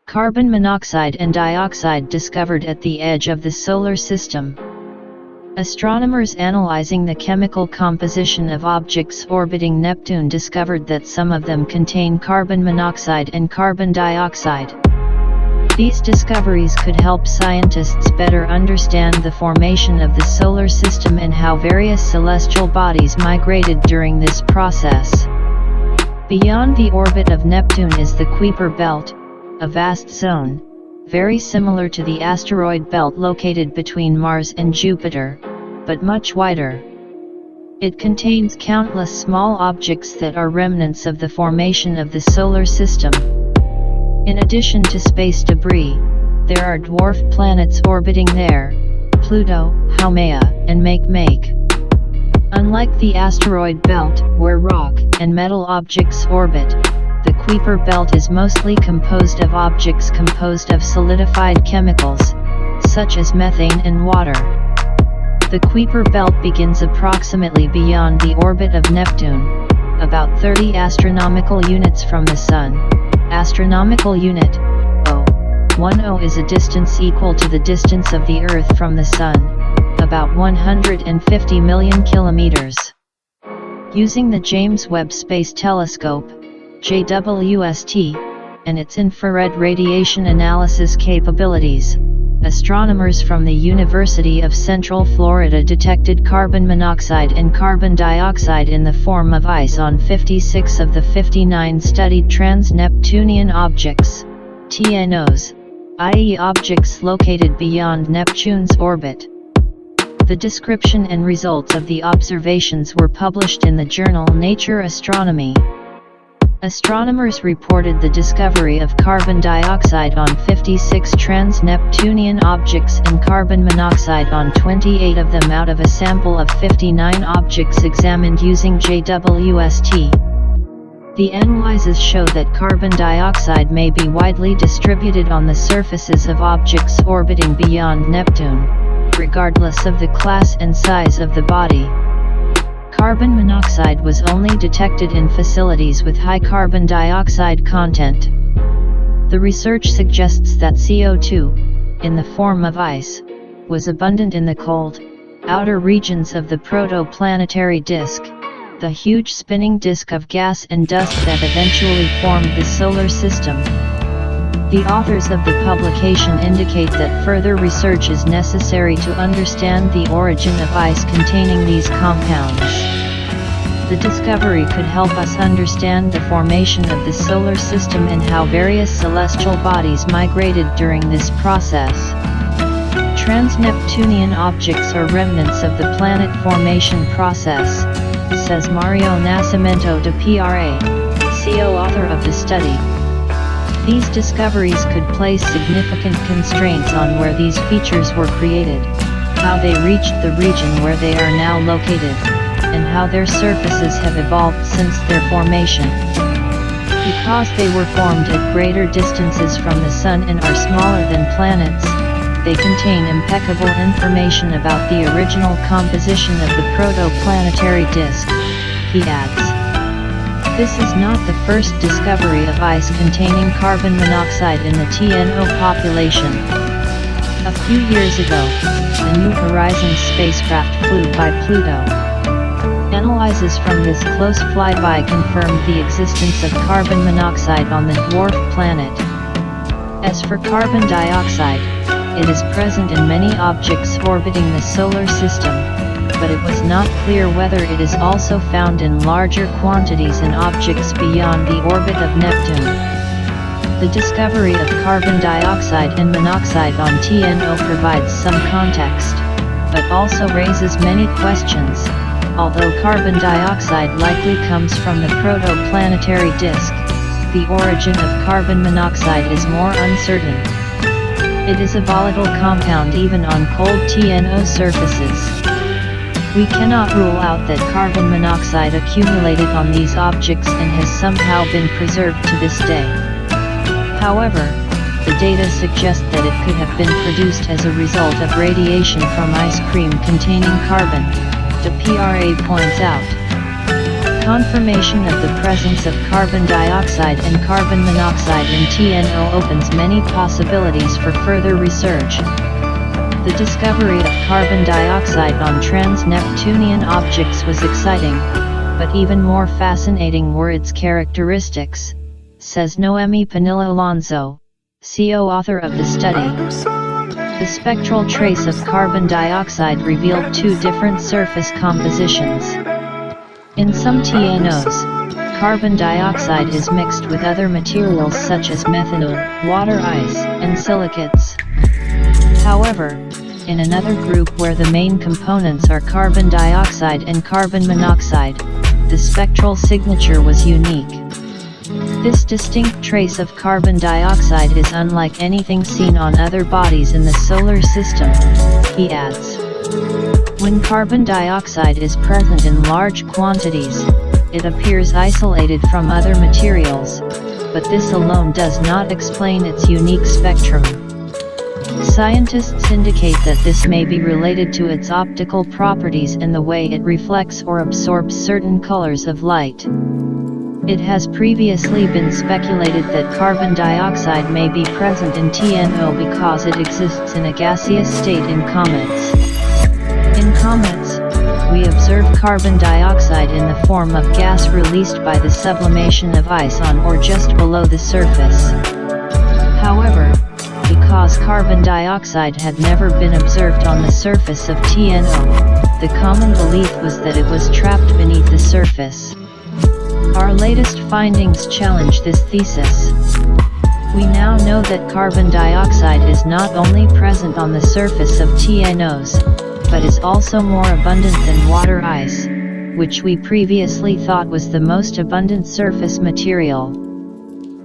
Carbon monoxide and dioxide discovered at the edge of the solar system. Astronomers analyzing the chemical composition of objects orbiting Neptune discovered that some of them contain carbon monoxide and carbon dioxide. These discoveries could help scientists better understand the formation of the solar system and how various celestial bodies migrated during this process. Beyond the orbit of Neptune is the Kuiper belt, a vast zone, very similar to the asteroid belt located between Mars and Jupiter, but much wider. It contains countless small objects that are remnants of the formation of the solar system. In addition to space debris, there are dwarf planets orbiting there: Pluto, Haumea, and Makemake. Unlike the asteroid belt, where rock and metal objects orbit, the Kuiper belt is mostly composed of objects composed of solidified chemicals, such as methane and water. The Kuiper belt begins approximately beyond the orbit of Neptune, about 30 astronomical units from the Sun. Astronomical unit, O. 10 is a distance equal to the distance of the Earth from the Sun, about 150 million kilometers. Using the James Webb Space Telescope, JWST, and its infrared radiation analysis capabilities, astronomers from the University of Central Florida detected carbon monoxide and carbon dioxide in the form of ice on 56 of the 59 studied trans-Neptunian objects, TNOs, i.e. objects located beyond Neptune's orbit. The description and results of the observations were published in the journal Nature Astronomy. Astronomers reported the discovery of carbon dioxide on 56 trans-Neptunian objects and carbon monoxide on 28 of them out of a sample of 59 objects examined using JWST. The analyses show that carbon dioxide may be widely distributed on the surfaces of objects orbiting beyond Neptune, regardless of the class and size of the body. Carbon monoxide was only detected in facilities with high carbon dioxide content. The research suggests that CO2, in the form of ice, was abundant in the cold, outer regions of the protoplanetary disk, the huge spinning disk of gas and dust that eventually formed the solar system. The authors of the publication indicate that further research is necessary to understand the origin of ice containing these compounds. The discovery could help us understand the formation of the solar system and how various celestial bodies migrated during this process. Trans-Neptunian objects are remnants of the planet formation process, says Mario Nascimento de PRA, co-author of the study. These discoveries could place significant constraints on where these features were created, how they reached the region where they are now located, and how their surfaces have evolved since their formation. Because they were formed at greater distances from the Sun and are smaller than planets, they contain impeccable information about the original composition of the protoplanetary disk, he adds. This is not the first discovery of ice containing carbon monoxide in the TNO population. A few years ago, the New Horizons spacecraft flew by Pluto. Analyses from this close flyby confirmed the existence of carbon monoxide on the dwarf planet. As for carbon dioxide, it is present in many objects orbiting the solar system, but it was not clear whether it is also found in larger quantities in objects beyond the orbit of Neptune. The discovery of carbon dioxide and monoxide on TNO provides some context, but also raises many questions. Although carbon dioxide likely comes from the protoplanetary disk, the origin of carbon monoxide is more uncertain. It is a volatile compound even on cold TNO surfaces. We cannot rule out that carbon monoxide accumulated on these objects and has somehow been preserved to this day. However, the data suggest that it could have been produced as a result of radiation from ice cream containing carbon, the PRA points out. confirmation of the presence of carbon dioxide and carbon monoxide in TNO opens many possibilities for further research. The discovery of carbon dioxide on trans-Neptunian objects was exciting, but even more fascinating were its characteristics, says Noemi Panilla-Alonso, co-author of the study. The spectral trace of carbon dioxide revealed two different surface compositions. In some TNOs, carbon dioxide is mixed with other materials such as methanol, water ice, and silicates. However, in another group where the main components are carbon dioxide and carbon monoxide, the spectral signature was unique. This distinct trace of carbon dioxide is unlike anything seen on other bodies in the solar system, he adds. When carbon dioxide is present in large quantities, it appears isolated from other materials, but this alone does not explain its unique spectrum. Scientists indicate that this may be related to its optical properties and the way it reflects or absorbs certain colors of light. It has previously been speculated that carbon dioxide may be present in TNO because it exists in a gaseous state in comets. In comets, we observe carbon dioxide in the form of gas released by the sublimation of ice on or just below the surface. However, because carbon dioxide had never been observed on the surface of TNO, the common belief was that it was trapped beneath the surface. Our latest findings challenge this thesis. We now know that carbon dioxide is not only present on the surface of TNOs, but is also more abundant than water ice, which we previously thought was the most abundant surface material.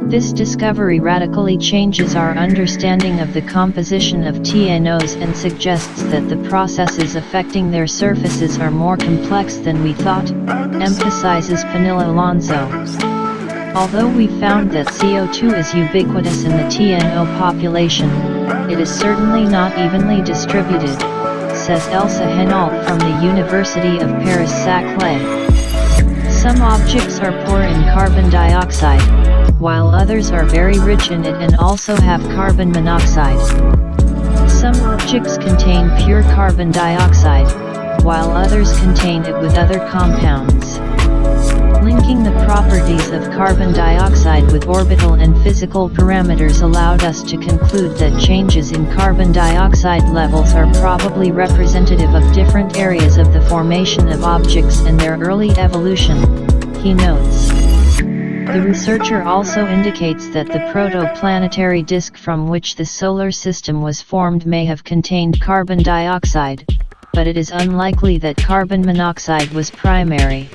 This discovery radically changes our understanding of the composition of TNOs and suggests that the processes affecting their surfaces are more complex than we thought, emphasizes Panilla-Alonso. Although we found that CO2 is ubiquitous in the TNO population, it is certainly not evenly distributed, says Elsa Henault from the University of Paris-Saclay. Some objects are poor in carbon dioxide, while others are very rich in it and also have carbon monoxide. Some objects contain pure carbon dioxide, while others contain it with other compounds. Linking the properties of carbon dioxide with orbital and physical parameters allowed us to conclude that changes in carbon dioxide levels are probably representative of different areas of the formation of objects and their early evolution, he notes. The researcher also indicates that the protoplanetary disk from which the solar system was formed may have contained carbon dioxide, but it is unlikely that carbon monoxide was primary.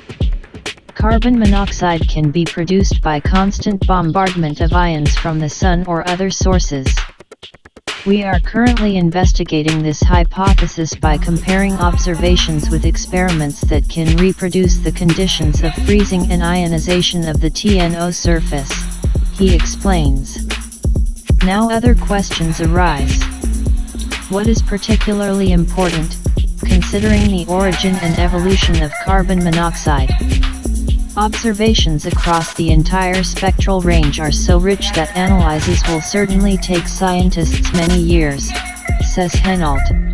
Carbon monoxide can be produced by constant bombardment of ions from the sun or other sources. We are currently investigating this hypothesis by comparing observations with experiments that can reproduce the conditions of freezing and ionization of the TNO surface, he explains. Now other questions arise. What is particularly important, considering the origin and evolution of carbon monoxide? Observations across the entire spectral range are so rich that analyses will certainly take scientists many years, says Henault.